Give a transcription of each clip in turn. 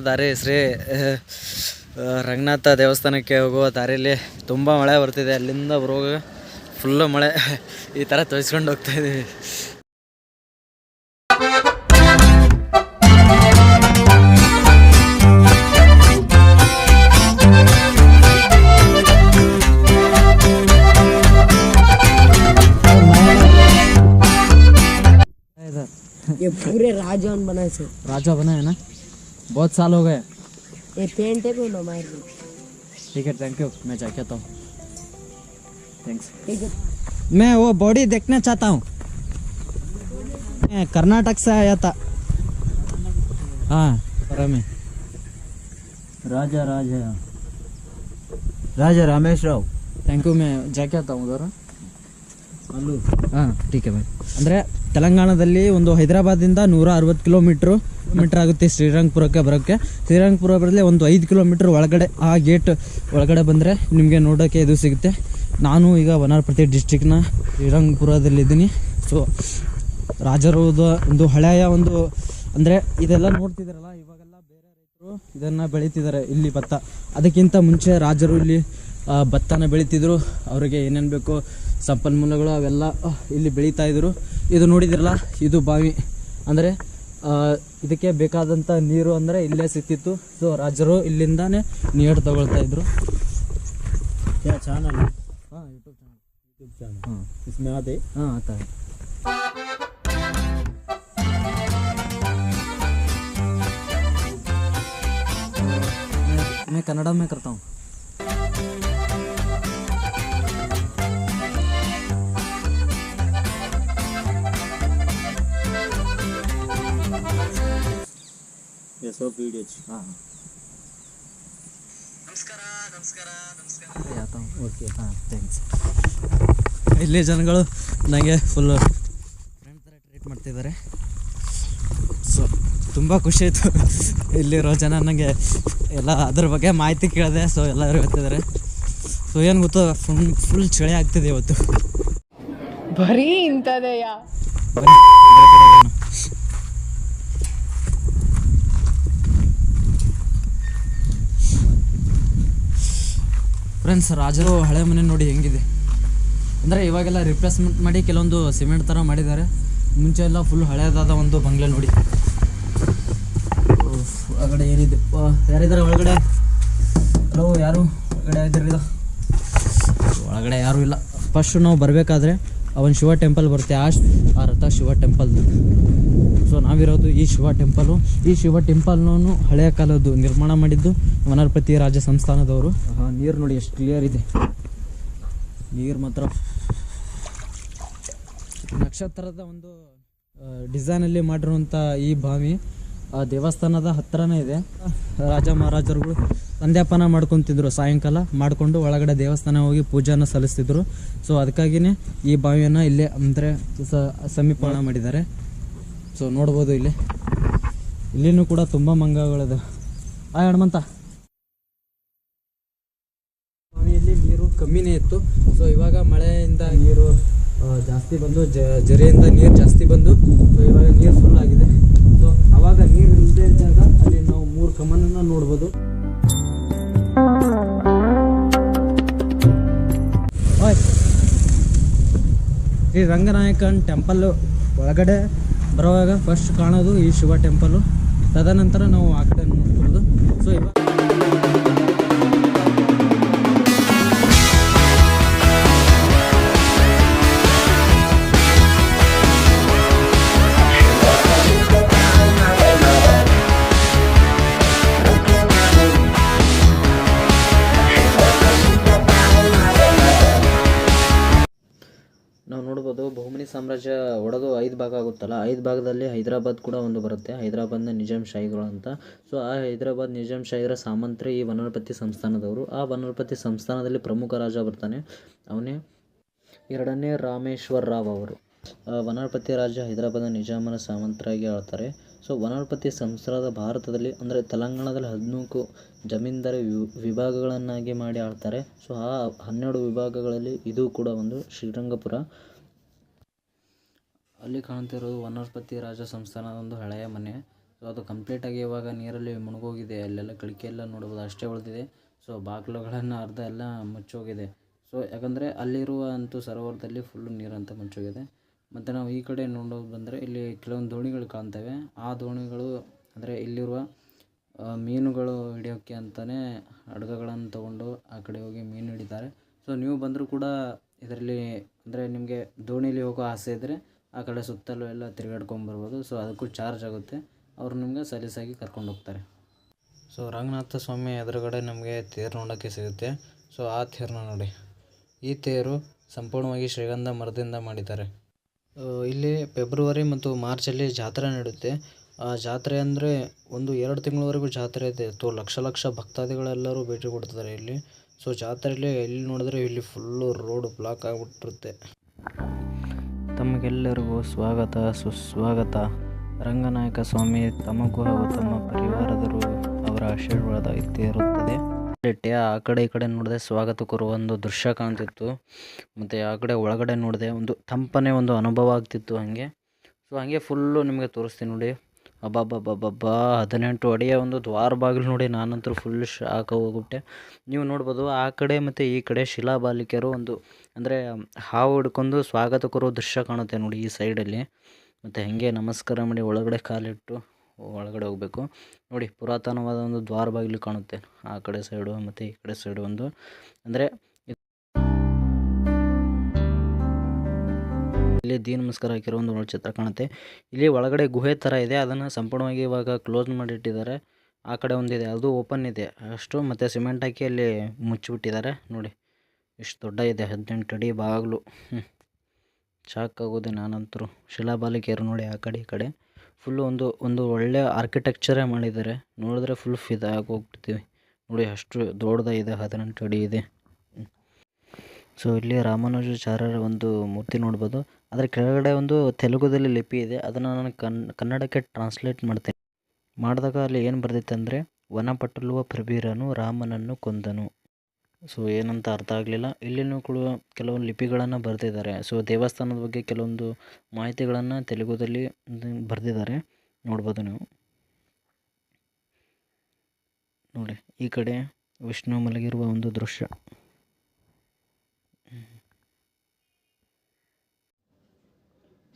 ದಾರಿ ಶ್ರೀ ರಂಗನಾಥ ದೇವಸ್ಥಾನಕ್ಕೆ ಹೋಗುವ ದಾರಿಯಲ್ಲಿ ತುಂಬ ಮಳೆ ಬರ್ತಿದೆ. ಅಲ್ಲಿಂದ ಬರುವಾಗ ಫುಲ್ಲು ಮಳೆ ಈ ಥರ ತೋರಿಸ್ಕೊಂಡು ಹೋಗ್ತಾಯಿದ್ದೀವಿ. ये पूरे राजवन बनाए थे. राजा बना है ना, बहुत साल हो गए. ये पेंट है कोई मार दो. ठीक है, थैंक यू. मैं जाके आता हूँ. थैंक्स. ठीक है. मैं वो बॉडी देखना चाहता हूँ. मैं कर्नाटक से आया था. हाँ में राजा रामेश राव. Thank you. ಮೇ ಜಾಕೆ ಆತ ಉದರ ಅಲ್ಲೂ. ಹಾಂ ಟೀಕೆ ಬಾಯ್. ಅಂದರೆ ತೆಲಂಗಾಣದಲ್ಲಿ ಒಂದು ಹೈದರಾಬಾದಿಂದ 160 ಕಿಲೋಮೀಟ್ರ್ ಆಗುತ್ತೆ ಶ್ರೀರಂಗಪುರಕ್ಕೆ ಬರೋಕ್ಕೆ. ಶ್ರೀರಂಗಪುರ ಬರಲಿ ಒಂದು 5 ಕಿಲೋಮೀಟ್ರ್ ಒಳಗಡೆ, ಆ ಗೇಟ್ ಒಳಗಡೆ ಬಂದರೆ ನಿಮಗೆ ನೋಡೋಕ್ಕೆ ಇದು ಸಿಗುತ್ತೆ. ನಾನು ಈಗ ವನರ್ಪತಿ ಡಿಸ್ಟ್ರಿಕ್ನ ಶ್ರೀರಂಗಪುರದಲ್ಲಿದ್ದೀನಿ. ಸೊ ರಾಜರದು ಒಂದು ಹಳೆಯ ಒಂದು ಅಂದರೆ ಇದೆಲ್ಲ ನೋಡ್ತಿದ್ದಾರಲ್ಲ, ಇವಾಗೆಲ್ಲ ಬೇರೆ ರೈತರು ಇದನ್ನು ಬೆಳೀತಿದ್ದಾರೆ ಇಲ್ಲಿ ಭತ್ತ. ಅದಕ್ಕಿಂತ ಮುಂಚೆ ರಾಜರು ಇಲ್ಲಿ ಭತ್ತನ ಬೆಳೀತಿದ್ರು. ಅವರಿಗೆ ಏನೇನು ಬೇಕೋ ಸಂಪನ್ಮೂಲಗಳು ಅವೆಲ್ಲ ಇಲ್ಲಿ ಬೆಳೀತಾಯಿದ್ರು. ಇದು ನೋಡಿದಿರಲ್ಲ, ಇದು ಬಾವಿ. ಅಂದರೆ ಇದಕ್ಕೆ ಬೇಕಾದಂಥ ನೀರು ಅಂದರೆ ಇಲ್ಲೇ ಸಿಕ್ತಿತ್ತು. ಸೊ ರಾಜರು ಇಲ್ಲಿಂದಾನೇ ನೀರು ತಗೊಳ್ತಾಯಿದ್ರು. ಚಾನಲ್ ಹಾಂ, ಯೂಟ್ಯೂಬ್ ಚಾನಲ್. ಹಾಂ ಇಸ್ಮೆ ಆತೆ. ಹಾಂ ಆತಾ है. मैं कन्नड़ा में करता हूँ. ಓಕೆ ಹಾಂ ಥ್ಯಾಂಕ್ಸ್. ಇಲ್ಲಿ ಜನಗಳು ನನಗೆ ಫುಲ್ಲು ಫ್ರೆಂಡ್ ಥರ ಟ್ರೀಟ್ ಮಾಡ್ತಿದ್ದಾರೆ. ಸೊ ತುಂಬ ಖುಷಿ ಆಯಿತು. ಇಲ್ಲಿರೋ ಜನ ನನಗೆ ಎಲ್ಲ ಅದ್ರ ಬಗ್ಗೆ ಮಾಹಿತಿ ಕೇಳಿದೆ. ಸೊ ಎಲ್ಲರೂ ಹೇಳ್ತಿದ್ದಾರೆ. ಸೊ ಏನು ಗೊತ್ತು, ಫುಲ್ ಚಳಿ ಆಗ್ತಿದೆ ಇವತ್ತು. ಬರೀ ಇಂಥದೆಯಾ? ಫ್ರೆಂಡ್ಸ್, ರಾಜರು ಹಳೆ ಮನೆ ನೋಡಿ ಹೆಂಗಿದೆ. ಅಂದರೆ ಇವಾಗೆಲ್ಲ ರಿಪ್ಲೇಸ್ಮೆಂಟ್ ಮಾಡಿ ಕೆಲವೊಂದು ಸಿಮೆಂಟ್ ಥರ ಮಾಡಿದ್ದಾರೆ. ಮುಂಚೆ ಎಲ್ಲ ಫುಲ್ ಹಳೆಯದಾದ ಒಂದು ಬಂಗ್ಲೆ ನೋಡಿ. ಒಳಗಡೆ ಏನಿದೆ, ಯಾರಿದ್ದಾರೆ ಒಳಗಡೆ? ಹಲೋ, ಯಾರು ಒಳಗಡೆ ಇದ್ದೀರಿ? ಒಳಗಡೆ ಯಾರೂ ಇಲ್ಲ. ಫಸ್ಟ್ ನಾವು ಬರಬೇಕಾದ್ರೆ ಅವನ್ ಶಿವ ಟೆಂಪಲ್ ಬರುತ್ತೆ, ಆ ರಥ ಶಿವ ಟೆಂಪಲ್. ಸೊ ನಾವಿರೋದು ಈ ಶಿವ ಟೆಂಪಲು. ಈ ಶಿವ ಟೆಂಪಲ್ನೂ ಹಳೆಯ ಕಾಲದ್ದು, ನಿರ್ಮಾಣ ಮಾಡಿದ್ದು ವನರ್ಪತಿ ರಾಜ ಸಂಸ್ಥಾನದವರು. ನೀರು ನೋಡಿ ಎಷ್ಟು ಕ್ಲಿಯರ್ ಇದೆ. ನೀರು ಮಾತ್ರ ನಕ್ಷತ್ರದ ಒಂದು ಡಿಸೈನಲ್ಲಿ ಮಾಡಿರುವಂಥ ಈ ಬಾವಿ ದೇವಸ್ಥಾನದ ಹತ್ತಿರನೇ ಇದೆ. ರಾಜ ಮಹಾರಾಜರುಗಳು ಸಂಧ್ಯಾಪಾನ ಮಾಡ್ಕೊತಿದ್ರು. ಸಾಯಂಕಾಲ ಮಾಡಿಕೊಂಡು ಒಳಗಡೆ ದೇವಸ್ಥಾನ ಹೋಗಿ ಪೂಜೆನ ಸಲ್ಲಿಸ್ತಿದ್ರು. ಸೊ ಅದಕ್ಕಾಗಿಯೇ ಈ ಬಾವಿಯನ್ನು ಇಲ್ಲೇ ಅಂದರೆ ಸಮೀಪನ ಮಾಡಿದ್ದಾರೆ. ಸೊ ನೋಡ್ಬೋದು ಇಲ್ಲಿನೂ ಕೂಡ ತುಂಬ ಮಂಗಗಳಿದೆ. ಹನುಮಂತ, ಬಾವಿಯಲ್ಲಿ ನೀರು ಕಮ್ಮಿನೇ ಇತ್ತು. ಸೊ ಇವಾಗ ಮಳೆಯಿಂದ ನೀರು ಜಾಸ್ತಿ ಬಂದು ಜರಿಯಿಂದ ನೀರು ಜಾಸ್ತಿ ಬಂದು ಸೊ ಇವಾಗ ನೀರು ಫುಲ್ ಆಗಿದೆ. ಸೊ ಅವಾಗ ನೀರು ಇಲ್ಲದೆ ಇದ್ದಾಗ ಅಲ್ಲಿ ನಾವು 3 ಕಮ್ಮನನ್ನು ನೋಡ್ಬೋದು. ಈ ರಂಗನಾಯಕನ ಟೆಂಪಲ್ಲು ಒಳಗಡೆ ಬರುವಾಗ ಫಸ್ಟ್ ಕಾಣೋದು ಈ ಶಿವ ಟೆಂಪಲ್ಲು. ತದನಂತರ ನಾವು ಆ ಕಡೆ ನೋಡ್ಬೋದು. ಸೊ ಇವಾಗ ನಾವು ನೋಡ್ಬೋದು, ಬಹುಮನಿ ಸಾಮ್ರಾಜ್ಯ ಒಡೆದು 5 ಭಾಗ ಆಗುತ್ತಲ್ಲ, 5 ಭಾಗದಲ್ಲಿ ಹೈದರಾಬಾದ್ ಕೂಡ ಒಂದು ಬರುತ್ತೆ. ಹೈದರಾಬಾದ್ನ ನಿಜಾಮ್ ಶಾಹಿಗಳು ಅಂತ. ಸೊ ಆ ಹೈದರಾಬಾದ್ ನಿಜಾಮ್ ಶಾಹಿರ ಸಾಮಂತರೇ ಈ ವನರ್ಪತಿ ಸಂಸ್ಥಾನದವರು. ಆ ವನರ್ಪತಿ ಸಂಸ್ಥಾನದಲ್ಲಿ ಪ್ರಮುಖ ರಾಜ ಬರ್ತಾನೆ, ಅವನೇ 2ನೇ ರಾಮೇಶ್ವರ ರಾವ್ ಅವರು. ವನರ್ಪತಿ ರಾಜ ಹೈದರಾಬಾದ್ನ ನಿಜಾಮನ ಸಾಮಂತರಾಗಿ ಆಳ್ತಾರೆ. ಸೊ ವನರ್ಪತಿ ಸಂಸ್ಥಾನದ ಭಾರತದಲ್ಲಿ ಅಂದರೆ ತೆಲಂಗಾಣದಲ್ಲಿ 14 ಜಮೀನ್ದಾರಿ ವಿಭಾಗಗಳನ್ನಾಗಿ ಮಾಡಿ ಆಳ್ತಾರೆ. ಸೊ ಆ 12 ವಿಭಾಗಗಳಲ್ಲಿ ಇದು ಕೂಡ ಒಂದು. ಶ್ರೀರಂಗಪುರ ಅಲ್ಲಿ ಕಾಣ್ತಿರೋದು ವನರ್ಪತಿ ರಾಜ ಸಂಸ್ಥಾನದ ಒಂದು ಹಳೆಯ ಮನೆ. ಸೊ ಅದು ಕಂಪ್ಲೀಟಾಗಿ ಇವಾಗ ನೀರಲ್ಲಿ ಮುಳುಗೋಗಿದೆ. ಅಲ್ಲೆಲ್ಲ ಕಳಿಕೆ ಎಲ್ಲ ನೋಡ್ಬೋದು, ಅಷ್ಟೇ ಉಳಿದಿದೆ. ಸೊ ಬಾಗಿಲುಗಳನ್ನು ಅರ್ಧ ಎಲ್ಲ ಮುಚ್ಚೋಗಿದೆ. ಸೊ ಯಾಕಂದರೆ ಅಲ್ಲಿರುವ ಅಂತೂ ಸರೋವರದಲ್ಲಿ ಫುಲ್ಲು ನೀರಂತ ಮುಚ್ಚೋಗಿದೆ. ಮತ್ತು ನಾವು ಈ ಕಡೆ ನೋಡೋದು ಬಂದರೆ ಇಲ್ಲಿ ಕೆಲವೊಂದು ದೋಣಿಗಳು ಕಾಣ್ತವೆ. ಆ ದೋಣಿಗಳು ಅಂದರೆ ಇಲ್ಲಿರುವ ಮೀನುಗಳು ಹಿಡಿಯೋಕ್ಕೆ ಅಂತಲೇ ಹಡಗುಗಳನ್ನು ತೊಗೊಂಡು ಆ ಕಡೆ ಹೋಗಿ ಮೀನು ಹಿಡಿತಾರೆ. ಸೊ ನೀವು ಬಂದರೂ ಕೂಡ ಇದರಲ್ಲಿ ಅಂದರೆ ನಿಮಗೆ ದೋಣಿಲಿ ಹೋಗೋ ಆಸೆ ಇದ್ದರೆ ಆ ಕಡೆ ಸುತ್ತಲೂ ಎಲ್ಲ ತಿರುಗಾಡ್ಕೊಂಬರ್ಬೋದು. ಸೊ ಅದಕ್ಕೂ ಚಾರ್ಜ್ ಆಗುತ್ತೆ. ಅವರು ನಿಮಗೆ ಸಲೀಸಾಗಿ ಕರ್ಕೊಂಡು ಹೋಗ್ತಾರೆ. ಸೊ ರಂಗನಾಥ ಸ್ವಾಮಿ ಎದುರುಗಡೆ ನಮಗೆ ತೇರು ನೋಡೋಕ್ಕೆ ಸಿಗುತ್ತೆ. ಸೊ ಆ ತೇರನ್ನ ನೋಡಿ, ಈ ತೇರು ಸಂಪೂರ್ಣವಾಗಿ ಶ್ರೀಗಂಧ ಮರದಿಂದ ಮಾಡಿದ್ದಾರೆ. ಇಲ್ಲಿ ಫೆಬ್ರವರಿ ಮತ್ತು ಮಾರ್ಚಲ್ಲಿ ಜಾತ್ರೆ ನಡೆಯುತ್ತೆ. ಆ ಜಾತ್ರೆ ಅಂದರೆ 1-2 ತಿಂಗಳವರೆಗೂ ಜಾತ್ರೆ ಇದೆ. ಲಕ್ಷ ಭಕ್ತಾದಿಗಳೆಲ್ಲರೂ ಭೇಟಿ ಕೊಡ್ತಿದ್ದಾರೆ ಇಲ್ಲಿ. ಸೊ ಜಾತ್ರೆಯಲ್ಲಿ ಎಲ್ಲಿ ನೋಡಿದ್ರೆ ಇಲ್ಲಿ ಫುಲ್ಲು ರೋಡ್ ಬ್ಲಾಕ್ ಆಗಿಬಿಟ್ಟಿರುತ್ತೆ. ತಮಗೆಲ್ಲರಿಗೂ ಸ್ವಾಗತ ಸುಸ್ವಾಗತ. ರಂಗನಾಯಕ ಸ್ವಾಮಿ ತಮಗೂ ಹಾಗೂ ತಮ್ಮ ಪರಿವಾರದರು ಅವರ ಆಶೀರ್ವಾದ ಇದ್ದೇ ಇರುತ್ತದೆ. ಆ ಕಡೆ ಈ ಕಡೆ ನೋಡಿದೆ ಸ್ವಾಗತ ಕೋರುವ ಒಂದು ದೃಶ್ಯ ಕಾಣ್ತಿತ್ತು. ಮತ್ತು ಆ ಕಡೆ ಒಳಗಡೆ ನೋಡಿದೆ ಒಂದು ತಂಪನೆ ಒಂದು ಅನುಭವ ಆಗ್ತಿತ್ತು ಹಾಗೆ. ಸೊ ಹಾಗೆ ಫುಲ್ಲು ನಿಮಗೆ ತೋರಿಸ್ತೀನಿ ನೋಡಿ. ಅಬ್ಬಬ್ಬಬ್ಬಬ್ಬಾ 18 ಅಡಿಯ ಒಂದು ದ್ವಾರ ಬಾಗಿಲು ನೋಡಿ, ನಾನಂತೂ ಫುಲ್ ಶಾಕ್ ಹೋಗ್ಬಿಟ್ಟೆ. ನೀವು ನೋಡ್ಬೋದು ಆ ಕಡೆ ಮತ್ತು ಈ ಕಡೆ ಶಿಲಾಬಾಲಿಕೆಯರು ಒಂದು ಅಂದರೆ ಹಾವು ಹಿಡ್ಕೊಂಡು ಸ್ವಾಗತ ಕೋರೋ ದೃಶ್ಯ ಕಾಣುತ್ತೆ ನೋಡಿ ಈ ಸೈಡಲ್ಲಿ. ಮತ್ತು ಹಾಗೆ ನಮಸ್ಕಾರ ಮಾಡಿ ಒಳಗಡೆ ಕಾಲಿಟ್ಟು ಒಳಗಡೆ ಹೋಗಬೇಕು ನೋಡಿ. ಪುರಾತನವಾದ ಒಂದು ದ್ವಾರ ಬಾಗಿಲು ಕಾಣುತ್ತೆ ಆ ಕಡೆ ಸೈಡು ಮತ್ತು ಈ ಕಡೆ ಸೈಡು ಒಂದು. ಅಂದರೆ ಇಲ್ಲಿ ದೀನ ನಮಸ್ಕಾರ ಹಾಕಿರೋ ಒಂದು ಚಿತ್ರ ಕಾಣುತ್ತೆ. ಇಲ್ಲಿ ಒಳಗಡೆ ಗುಹೆ ಥರ ಇದೆ, ಅದನ್ನು ಸಂಪೂರ್ಣವಾಗಿ ಇವಾಗ ಕ್ಲೋಸ್ ಮಾಡಿಟ್ಟಿದ್ದಾರೆ. ಆ ಕಡೆ ಒಂದಿದೆ, ಅದು ಓಪನ್ ಇದೆ ಅಷ್ಟು. ಮತ್ತು ಸಿಮೆಂಟ್ ಹಾಕಿ ಅಲ್ಲಿ ಮುಚ್ಚಿಬಿಟ್ಟಿದ್ದಾರೆ ನೋಡಿ. ಇಷ್ಟು ದೊಡ್ಡ ಇದೆ, 18 ಅಡಿ ಬಾಗಿಲು. ಶಾಕ್ ಆಗೋದೆ ನಾನಂತರೂ. ಶಿಲಾಬಾಲಿಕೆಯರು ನೋಡಿ ಆ ಕಡೆ ಈ ಕಡೆ ಫುಲ್ಲು ಒಂದು ಒಳ್ಳೆ ಆರ್ಕಿಟೆಕ್ಚರೇ ಮಾಡಿದ್ದಾರೆ. ನೋಡಿದ್ರೆ ಫುಲ್ ಫಿದಾಗಿ ಹೋಗ್ಬಿಡ್ತೀವಿ ನೋಡಿ, ಅಷ್ಟು ದೊಡ್ಡದಾಗಿದೆ, 18 ಅಡಿ ಇದೆ. ಸೊ ಇಲ್ಲಿ ರಾಮಾನುಜಾಚಾರ್ಯರ ಒಂದು ಮೂರ್ತಿ ನೋಡ್ಬೋದು. ಅದರ ಕೆಳಗಡೆ ಒಂದು ತೆಲುಗುದಲ್ಲಿ ಲಿಪಿ ಇದೆ, ಅದನ್ನು ನಾನು ಕನ್ನಡಕ್ಕೆ ಟ್ರಾನ್ಸ್ಲೇಟ್ ಮಾಡ್ತೇನೆ. ಮಾಡಿದಾಗ ಅಲ್ಲಿ ಏನು ಬರ್ದಿತ್ತು ಅಂದರೆ, ವನಪಟಲುವ ಪ್ರಬೀರನು ರಾಮನನ್ನು ಕೊಂದನು. ಸೊ ಏನಂತ ಅರ್ಥ ಆಗಲಿಲ್ಲ. ಇಲ್ಲಿನೂ ಕೂಡ ಕೆಲವೊಂದು ಲಿಪಿಗಳನ್ನು ಬರೆದಿದ್ದಾರೆ. ಸೊ ದೇವಸ್ಥಾನದ ಬಗ್ಗೆ ಕೆಲವೊಂದು ಮಾಹಿತಿಗಳನ್ನು ತೆಲುಗುದಲ್ಲಿ ಬರೆದಿದ್ದಾರೆ, ನೋಡ್ಬೋದು ನೀವು ನೋಡಿ. ಈ ಕಡೆ ವಿಷ್ಣು ಮಲಗಿರುವ ಒಂದು ದೃಶ್ಯ.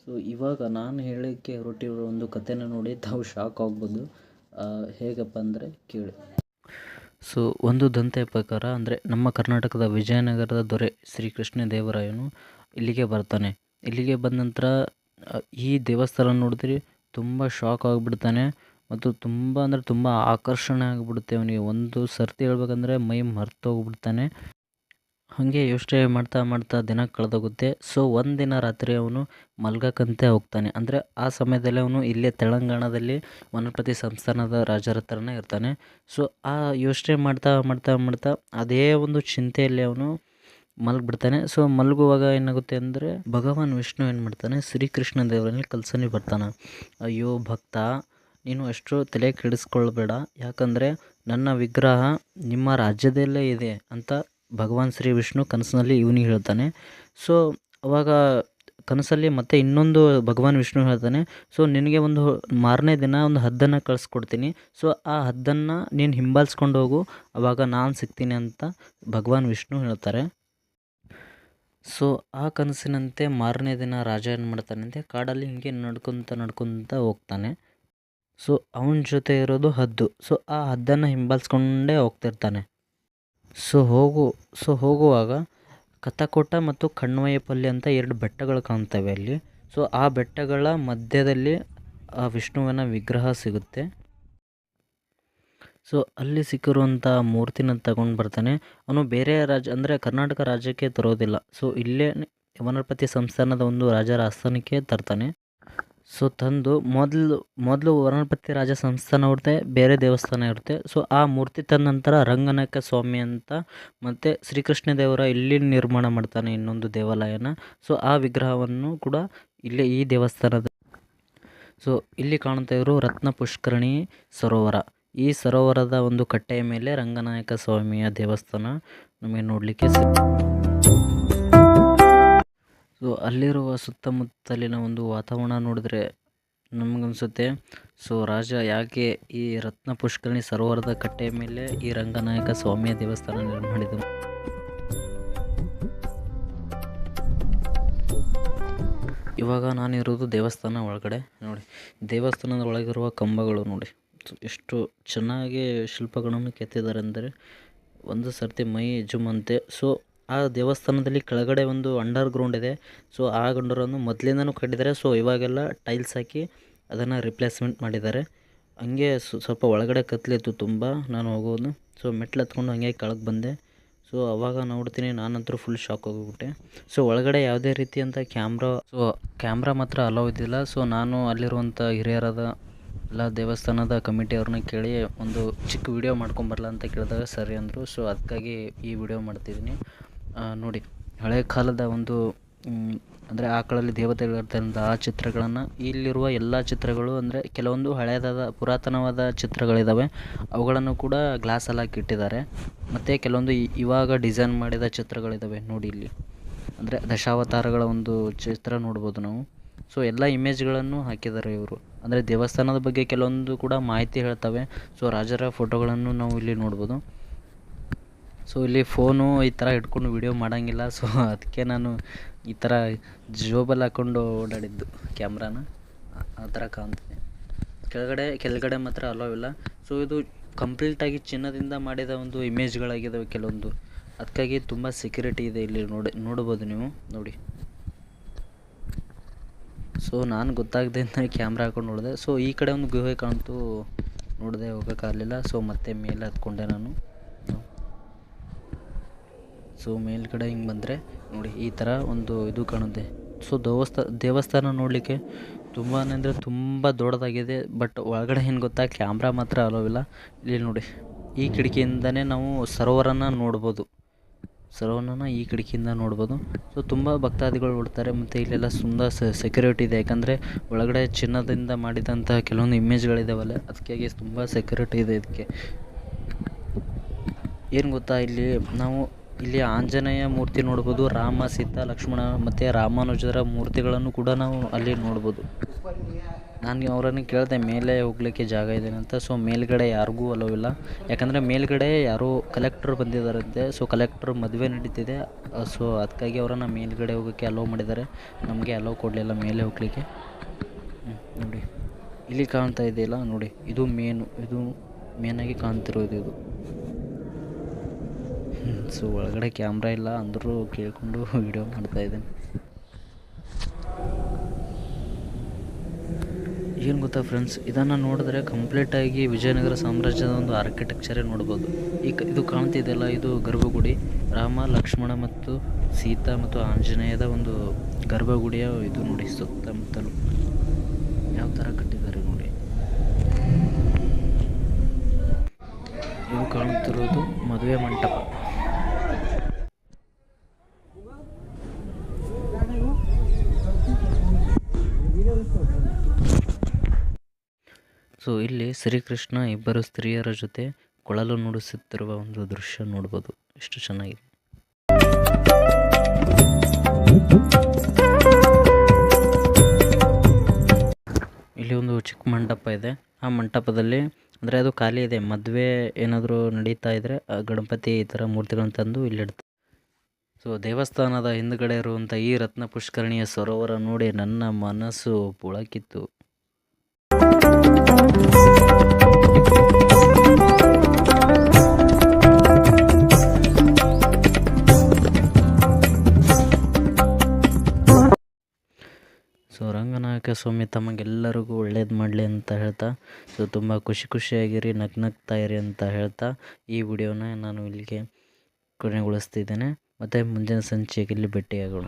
ಸೊ ಇವಾಗ ನಾನು ಹೇಳೋಕ್ಕೆ ಹೊರಟಿರೋ ಒಂದು ಕಥೆನ ನೋಡಿ ತಾವು ಶಾಕ್ ಆಗ್ಬೋದು. ಹೇಗಪ್ಪ ಅಂದರೆ ಕೇಳಿ. ಸೊ ಒಂದು ದಂತೆಯ ಪ್ರಕಾರ ಅಂದರೆ ನಮ್ಮ ಕರ್ನಾಟಕದ ವಿಜಯನಗರದ ದೊರೆ ಶ್ರೀಕೃಷ್ಣ ದೇವರಾಯನು ಇಲ್ಲಿಗೆ ಬರ್ತಾನೆ. ಇಲ್ಲಿಗೆ ಬಂದ ನಂತರ ಈ ದೇವಸ್ಥಾನ ನೋಡಿದ್ರೆ ತುಂಬ ಶಾಕ್ ಆಗಿಬಿಡ್ತಾನೆ. ಮತ್ತು ತುಂಬ ಅಂದರೆ ತುಂಬ ಆಕರ್ಷಣೆ ಆಗಿಬಿಡುತ್ತೆ ಅವನಿಗೆ. ಒಂದು ಸರ್ತಿ ಹೇಳ್ಬೇಕಂದ್ರೆ ಮೈ ಮರ್ತೋಗ್ಬಿಡ್ತಾನೆ. ಹಾಗೆ ಯೋಚನೆ ಮಾಡ್ತಾ ದಿನ ಕಳೆದೋಗುತ್ತೆ. ಸೊ ಒಂದಿನ ರಾತ್ರಿ ಅವನು ಮಲ್ಗಕ್ಕಂತೆ ಹೋಗ್ತಾನೆ. ಅಂದರೆ ಆ ಸಮಯದಲ್ಲಿ ಅವನು ಇಲ್ಲೇ ತೆಲಂಗಾಣದಲ್ಲಿ ವನಪತಿ ಸಂಸ್ಥಾನದ ರಾಜರ ಹತ್ರನೇ ಇರ್ತಾನೆ. ಸೊ ಆ ಯೋಚನೆ ಮಾಡ್ತಾ ಅದೇ ಒಂದು ಚಿಂತೆಯಲ್ಲಿ ಅವನು ಮಲಗಿಬಿಡ್ತಾನೆ. ಸೊ ಮಲಗುವಾಗ ಏನಾಗುತ್ತೆ ಅಂದರೆ ಭಗವಾನ್ ವಿಷ್ಣು ಏನು ಮಾಡ್ತಾನೆ, ಶ್ರೀಕೃಷ್ಣ ದೇವರಲ್ಲಿ ಕಲ್ಸನಿ ಬರ್ತಾನೆ. ಅಯ್ಯೋ ಭಕ್ತ, ನೀನು ಅಷ್ಟು ತಲೆ ಕೆಡಿಸ್ಕೊಳ್ಬೇಡ, ಯಾಕಂದರೆ ನನ್ನ ವಿಗ್ರಹ ನಿಮ್ಮ ರಾಜ್ಯದಲ್ಲೇ ಇದೆ ಅಂತ ಭಗವಾನ್ ಶ್ರೀ ವಿಷ್ಣು ಕನಸಿನಲ್ಲಿ ಇವನಿಗೆ ಹೇಳ್ತಾನೆ. ಸೊ ಅವಾಗ ಕನಸಲ್ಲಿ ಮತ್ತೆ ಇನ್ನೊಂದು ಭಗವಾನ್ ವಿಷ್ಣು ಹೇಳ್ತಾನೆ, ಸೊ ನಿನಗೆ ಒಂದು ಮಾರನೇ ದಿನ ಒಂದು ಹದ್ದನ್ನು ಕಳಿಸ್ಕೊಡ್ತೀನಿ. ಸೊ ಆ ಹದ್ದನ್ನು ನೀನು ಹಿಂಬಾಲಿಸ್ಕೊಂಡು ಹೋಗು, ಆವಾಗ ನಾನು ಸಿಗ್ತೀನಿ ಅಂತ ಭಗವಾನ್ ವಿಷ್ಣು ಹೇಳ್ತಾರೆ. ಸೊ ಆ ಕನಸಿನಂತೆ ಮಾರನೇ ದಿನ ರಾಜ ಏನು ಮಾಡ್ತಾನಂತೆ, ಕಾಡಲ್ಲಿ ಹಿಂಗೆ ನಡ್ಕೊತ ಹೋಗ್ತಾನೆ. ಸೊ ಅವನ ಜೊತೆ ಇರೋದು ಹದ್ದು. ಸೊ ಆ ಹದ್ದನ್ನು ಹಿಂಬಾಲಿಸ್ಕೊಂಡೇ ಹೋಗ್ತಿರ್ತಾನೆ. ಸೊ ಹೋಗುವಾಗ ಕಥಕೋಟ ಮತ್ತು ಕಣ್ವಯ್ಯಪಲ್ಲಿ ಅಂತ 2 ಬೆಟ್ಟಗಳು ಕಾಣ್ತವೆ ಅಲ್ಲಿ. ಸೊ ಆ ಬೆಟ್ಟಗಳ ಮಧ್ಯದಲ್ಲಿ ಆ ವಿಷ್ಣುವಿನ ವಿಗ್ರಹ ಸಿಗುತ್ತೆ. ಸೊ ಅಲ್ಲಿ ಸಿಕ್ಕಿರುವಂಥ ಮೂರ್ತಿನ ತಗೊಂಡು ಬರ್ತಾನೆ. ಅವನು ಬೇರೆ ರಾಜ್ಯ ಅಂದರೆ ಕರ್ನಾಟಕ ರಾಜ್ಯಕ್ಕೆ ತರೋದಿಲ್ಲ. ಸೊ ಇಲ್ಲೇ ವನಪತಿ ಸಂಸ್ಥಾನದ ಒಂದು ರಾಜರ ಆಸ್ಥಾನಕ್ಕೆ ತರ್ತಾನೆ. ಸೊ ತಂದು ಮೊದಲು ವನಪತಿ ರಾಜ ಸಂಸ್ಥಾನ ಇರುತ್ತೆ, ಬೇರೆ ದೇವಸ್ಥಾನ ಇರುತ್ತೆ. ಸೊ ಆ ಮೂರ್ತಿ ತಂದ ನಂತರ ರಂಗನಾಯಕ ಸ್ವಾಮಿ ಅಂತ ಮತ್ತು ಶ್ರೀಕೃಷ್ಣ ದೇವರ ಇಲ್ಲಿ ನಿರ್ಮಾಣ ಮಾಡ್ತಾನೆ ಇನ್ನೊಂದು ದೇವಾಲಯನ. ಸೊ ಆ ವಿಗ್ರಹವನ್ನು ಕೂಡ ಇಲ್ಲೇ ಈ ದೇವಸ್ಥಾನದ ಸೊ ಇಲ್ಲಿ ಕಾಣ್ತಾ ಇರೋ ರತ್ನ ಪುಷ್ಕರಣಿ ಸರೋವರ. ಈ ಸರೋವರದ ಒಂದು ಕಟ್ಟೆಯ ಮೇಲೆ ರಂಗನಾಯಕ ಸ್ವಾಮಿಯ ದೇವಸ್ಥಾನ ನಮಗೆ ನೋಡಲಿಕ್ಕೆ ಸೊ ಅಲ್ಲಿರುವ ಸುತ್ತಮುತ್ತಲಿನ ಒಂದು ವಾತಾವರಣ ನೋಡಿದ್ರೆ ನಮಗನ್ಸುತ್ತೆ ಸೊ ರಾಜ ಯಾಕೆ ಈ ರತ್ನ ಪುಷ್ಕರಣಿ ಸರೋವರದ ಕಟ್ಟೆಯ ಮೇಲೆ ಈ ರಂಗನಾಯಕ ಸ್ವಾಮಿಯ ದೇವಸ್ಥಾನ ನಿರ್ಮಾಣ ಮಾಡಿದರು. ಇವಾಗ ನಾನಿರೋದು ದೇವಸ್ಥಾನ ಒಳಗಡೆ ನೋಡಿ. ದೇವಸ್ಥಾನದ ಒಳಗಿರುವ ಕಂಬಗಳು ನೋಡಿ ಎಷ್ಟು ಚೆನ್ನಾಗಿ ಶಿಲ್ಪಗಳನ್ನು ಕೆತ್ತಿದ್ದಾರೆ ಅಂದರೆ ಒಂದು ಸರ್ತಿ ಮೈ ಜುಮ್ಮಂತೆ. ಸೊ ಆ ದೇವಸ್ಥಾನದಲ್ಲಿ ಕೆಳಗಡೆ ಒಂದು ಅಂಡರ್ ಗ್ರೌಂಡ್ ಇದೆ. ಸೊ ಆ ಅಂಡರನ್ನು ಮೊದಲಿಂದನೂ ಕಟ್ಟಿದ್ದಾರೆ. ಸೊ ಇವಾಗೆಲ್ಲ ಟೈಲ್ಸ್ ಹಾಕಿ ಅದನ್ನು ರಿಪ್ಲೇಸ್ಮೆಂಟ್ ಮಾಡಿದ್ದಾರೆ. ಹಂಗೆ ಸ್ವಲ್ಪ ಒಳಗಡೆ ಕತ್ಲಿತ್ತು ತುಂಬ. ನಾನು ಹೋಗೋದು ಸೊ ಮೆಟ್ಲು ಹತ್ಕೊಂಡು ಹಂಗೆ ಕೆಳಗೆ ಬಂದೆ. ಸೊ ಅವಾಗ ನೋಡ್ತೀನಿ, ನಾನಂತರೂ ಫುಲ್ ಶಾಕ್ ಹೋಗ್ಬಿಟ್ಟೆ. ಸೊ ಒಳಗಡೆ ಯಾವುದೇ ರೀತಿಯಂಥ ಕ್ಯಾಮ್ರಾ ಮಾತ್ರ ಅಲೋ ಇದ್ದಿಲ್ಲ. ಸೊ ನಾನು ಅಲ್ಲಿರುವಂಥ ಹಿರಿಯರಾದ ಎಲ್ಲ ದೇವಸ್ಥಾನದ ಕಮಿಟಿಯವ್ರನ್ನ ಕೇಳಿ ಒಂದು ಚಿಕ್ಕ ವಿಡಿಯೋ ಮಾಡ್ಕೊಂಬರಲ್ಲ ಅಂತ ಕೇಳಿದಾಗ ಸರಿ ಅಂದರು. ಸೊ ಅದಕ್ಕಾಗಿ ಈ ವಿಡಿಯೋ ಮಾಡ್ತಿದ್ದೀನಿ. ನೋಡಿ, ಹಳೆ ಕಾಲದ ಒಂದು ಅಂದರೆ ಆಕಳಲ್ಲಿ ದೇವತೆಗಳಿರ್ತಂಥ ಆ ಚಿತ್ರಗಳನ್ನು, ಇಲ್ಲಿರುವ ಎಲ್ಲ ಚಿತ್ರಗಳು ಅಂದರೆ ಕೆಲವೊಂದು ಹಳೆಯದಾದ ಪುರಾತನವಾದ ಚಿತ್ರಗಳಿದ್ದಾವೆ, ಅವುಗಳನ್ನು ಕೂಡ ಗ್ಲಾಸಲ್ಲಿ ಹಾಕಿ ಇಟ್ಟಿದ್ದಾರೆ. ಮತ್ತು ಕೆಲವೊಂದು ಇವಾಗ ಡಿಸೈನ್ ಮಾಡಿದ ಚಿತ್ರಗಳಿದ್ದಾವೆ ನೋಡಿ ಇಲ್ಲಿ. ಅಂದರೆ ದಶಾವತಾರಗಳ ಒಂದು ಚಿತ್ರ ನೋಡ್ಬೋದು ನಾವು. ಸೊ ಎಲ್ಲ ಇಮೇಜ್ಗಳನ್ನು ಹಾಕಿದ್ದಾರೆ ಇವರು. ಅಂದರೆ ದೇವಸ್ಥಾನದ ಬಗ್ಗೆ ಕೆಲವೊಂದು ಕೂಡ ಮಾಹಿತಿ ಹೇಳ್ತವೆ. ಸೊ ರಾಜರ ಫೋಟೋಗಳನ್ನು ನಾವು ಇಲ್ಲಿ ನೋಡ್ಬೋದು. ಸೊ ಇಲ್ಲಿ ಫೋನು ಈ ಥರ ಹಿಡ್ಕೊಂಡು ವಿಡಿಯೋ ಮಾಡೋಂಗಿಲ್ಲ. ಸೊ ಅದಕ್ಕೆ ನಾನು ಈ ಥರ ಜೋಬಲ್ಲಿ ಹಾಕ್ಕೊಂಡು ಓಡಾಡಿದ್ದು ಕ್ಯಾಮ್ರಾನ. ಆ ಥರ ಕಾಣ್ತಿದೆ. ಕೆಳಗಡೆ ಮಾತ್ರ ಅಲೋ ಇಲ್ಲ. ಸೊ ಇದು ಕಂಪ್ಲೀಟಾಗಿ ಚಿನ್ನದಿಂದ ಮಾಡಿದ ಒಂದು ಇಮೇಜ್ಗಳಾಗಿದ್ದಾವೆ ಕೆಲವೊಂದು. ಅದಕ್ಕಾಗಿ ತುಂಬ ಸೆಕ್ಯೂರಿಟಿ ಇದೆ ಇಲ್ಲಿ ನೋಡ್ಬೋದು ನೀವು ನೋಡಿ. ಸೊ ನಾನು ಗೊತ್ತಾಗದೆ ಕ್ಯಾಮ್ರಾ ಹಾಕೊಂಡು ನೋಡಿದೆ. ಸೊ ಈ ಕಡೆ ಒಂದು ಗುಹೆ ಕಾಣ್ತು, ನೋಡಿದೆ, ಹೋಗೋಕ್ಕಾಗಲಿಲ್ಲ. ಸೊ ಮತ್ತೆ ಮೇಲೆ ಹತ್ಕೊಂಡೆ ನಾನು. ಸೊ ಮೇಲ್ಗಡೆ ಹಿಂಗೆ ಬಂದರೆ ನೋಡಿ ಈ ಥರ ಒಂದು ಇದು ಕಾಣುತ್ತೆ. ಸೊ ದೇವಸ್ಥಾನ ನೋಡಲಿಕ್ಕೆ ತುಂಬಾ ಅಂದರೆ ತುಂಬ ದೊಡ್ಡದಾಗಿದೆ. ಬಟ್ ಒಳಗಡೆ ಏನು ಗೊತ್ತಾ, ಕ್ಯಾಮ್ರಾ ಮಾತ್ರ ಅಲೋವಿಲ್ಲ. ಇಲ್ಲಿ ನೋಡಿ, ಈ ಕಿಟಕಿಯಿಂದನೇ ನಾವು ಸರೋವರನ ನೋಡ್ಬೋದು. ಈ ಕಿಟಕಿಯಿಂದ ನೋಡ್ಬೋದು. ಸೊ ತುಂಬ ಭಕ್ತಾದಿಗಳು ಓಡ್ತಾರೆ. ಮತ್ತು ಇಲ್ಲೆಲ್ಲ ಸುಂದರ ಸೆಕ್ಯೂರಿಟಿ ಇದೆ. ಯಾಕಂದರೆ ಒಳಗಡೆ ಚಿನ್ನದಿಂದ ಮಾಡಿದಂಥ ಕೆಲವೊಂದು ಇಮೇಜ್ಗಳಿದ್ದಾವಲ್ಲ, ಅದಕ್ಕಾಗಿ ತುಂಬ ಸೆಕ್ಯೂರಿಟಿ ಇದೆ ಇದಕ್ಕೆ. ಏನು ಗೊತ್ತಾ, ಇಲ್ಲಿ ಆಂಜನೇಯ ಮೂರ್ತಿ ನೋಡ್ಬೋದು, ರಾಮ, ಸೀತಾ, ಲಕ್ಷ್ಮಣ ಮತ್ತು ರಾಮಾನುಜರ ಮೂರ್ತಿಗಳನ್ನು ಕೂಡ ನಾವು ಅಲ್ಲಿ ನೋಡ್ಬೋದು. ನಾನು ಅವರನ್ನು ಕೇಳಿದೆ ಮೇಲೆ ಹೋಗ್ಲಿಕ್ಕೆ ಜಾಗ ಇದೆ ಅಂತ. ಸೊ ಮೇಲ್ಗಡೆ ಯಾರಿಗೂ ಅಲೋ ಇಲ್ಲ. ಯಾಕಂದರೆ ಮೇಲ್ಗಡೆ ಯಾರೋ ಕಲೆಕ್ಟ್ರ್ ಬಂದಿದ್ದಾರಂತೆ. ಸೊ ಕಲೆಕ್ಟ್ರ್ ಮದುವೆ ನಡೀತಿದೆ. ಸೊ ಅದಕ್ಕಾಗಿ ಅವರನ್ನು ಮೇಲ್ಗಡೆ ಹೋಗೋಕ್ಕೆ ಅಲೋ ಮಾಡಿದ್ದಾರೆ. ನಮಗೆ ಅಲೋ ಕೊಡಲಿಲ್ಲ ಮೇಲೆ ಹೋಗ್ಲಿಕ್ಕೆ. ನೋಡಿ ಇಲ್ಲಿ ಕಾಣ್ತಾ ಇದೆಯಲ್ಲ ನೋಡಿ, ಇದು ಮೇನಾಗಿ ಕಾಣ್ತಿರೋದು ಇದು. ಸೊ ಒಳಗಡೆ ಕ್ಯಾಮ್ರಾ ಇಲ್ಲ ಅಂದರೂ ಕೇಳಿಕೊಂಡು ವಿಡಿಯೋ ಮಾಡ್ತಾಯಿದ್ದೇನೆ. ಏನು ಗೊತ್ತಾ ಫ್ರೆಂಡ್ಸ್, ಇದನ್ನು ನೋಡಿದ್ರೆ ಕಂಪ್ಲೀಟಾಗಿ ವಿಜಯನಗರ ಸಾಮ್ರಾಜ್ಯದ ಒಂದು ಆರ್ಕಿಟೆಕ್ಚರೇ ನೋಡ್ಬೋದು. ಇದು ಕಾಣ್ತಿದೆಯಲ್ಲ, ಇದು ಗರ್ಭಗುಡಿ. ರಾಮ, ಲಕ್ಷ್ಮಣ ಮತ್ತು ಸೀತಾ ಮತ್ತು ಆಂಜನೇಯದ ಒಂದು ಗರ್ಭಗುಡಿಯ ಇದು ನೋಡಿ. ಸುತ್ತಮುತ್ತಲು ಯಾವ ಥರ ಕಟ್ಟಿದ್ದಾರೆ ನೋಡಿ. ಇದು ಕಾಣುತ್ತಿರೋದು ಮದುವೆ ಮಂಟಪ. ಸೊ ಇಲ್ಲಿ ಶ್ರೀಕೃಷ್ಣ ಇಬ್ಬರು ಸ್ತ್ರೀಯರ ಜೊತೆ ಕೊಳಲು ನುಡಿಸುತ್ತಿರುವ ಒಂದು ದೃಶ್ಯ ನೋಡ್ಬೋದು. ಎಷ್ಟು ಚೆನ್ನಾಗಿದೆ. ಇಲ್ಲಿ ಒಂದು ಚಿಕ್ಕ ಮಂಟಪ ಇದೆ. ಆ ಮಂಟಪದಲ್ಲಿ ಅಂದರೆ ಅದು ಖಾಲಿ ಇದೆ. ಮದುವೆ ಏನಾದರೂ ನಡೀತಾ ಇದ್ದರೆ ಗಣಪತಿ ಈ ಥರ ಮೂರ್ತಿಗಳನ್ನು ತಂದು ಇಲ್ಲಿಡ್ತಾರೆ. ಸೊ ದೇವಸ್ಥಾನದ ಹಿಂದುಗಡೆ ಇರುವಂಥ ಈ ರತ್ನ ಪುಷ್ಕರಣಿಯ ಸರೋವರ ನೋಡಿ ನನ್ನ ಮನಸ್ಸು ಪುಳಕಿತ್ತು. ಸೊ ರಂಗನಾಯಕ ಸ್ವಾಮಿ ತಮಗೆಲ್ಲರಿಗೂ ಒಳ್ಳೇದು ಮಾಡಲಿ ಅಂತ ಹೇಳ್ತಾ, ಸೊ ತುಂಬ ಖುಷಿಯಾಗಿರಿ, ನಗ್ನಗ್ತಾ ಇರಿ ಅಂತ ಹೇಳ್ತಾ ಈ ವಿಡಿಯೋನ ನಾನು ಇಲ್ಲಿಗೆ ಕೊನೆಗೊಳಿಸ್ತಿದ್ದೇನೆ. ಮತ್ತು ಮುಂದಿನ ಸಂಚಿಕೆಯಲ್ಲಿ ಭೇಟಿಯಾಗೋಣ.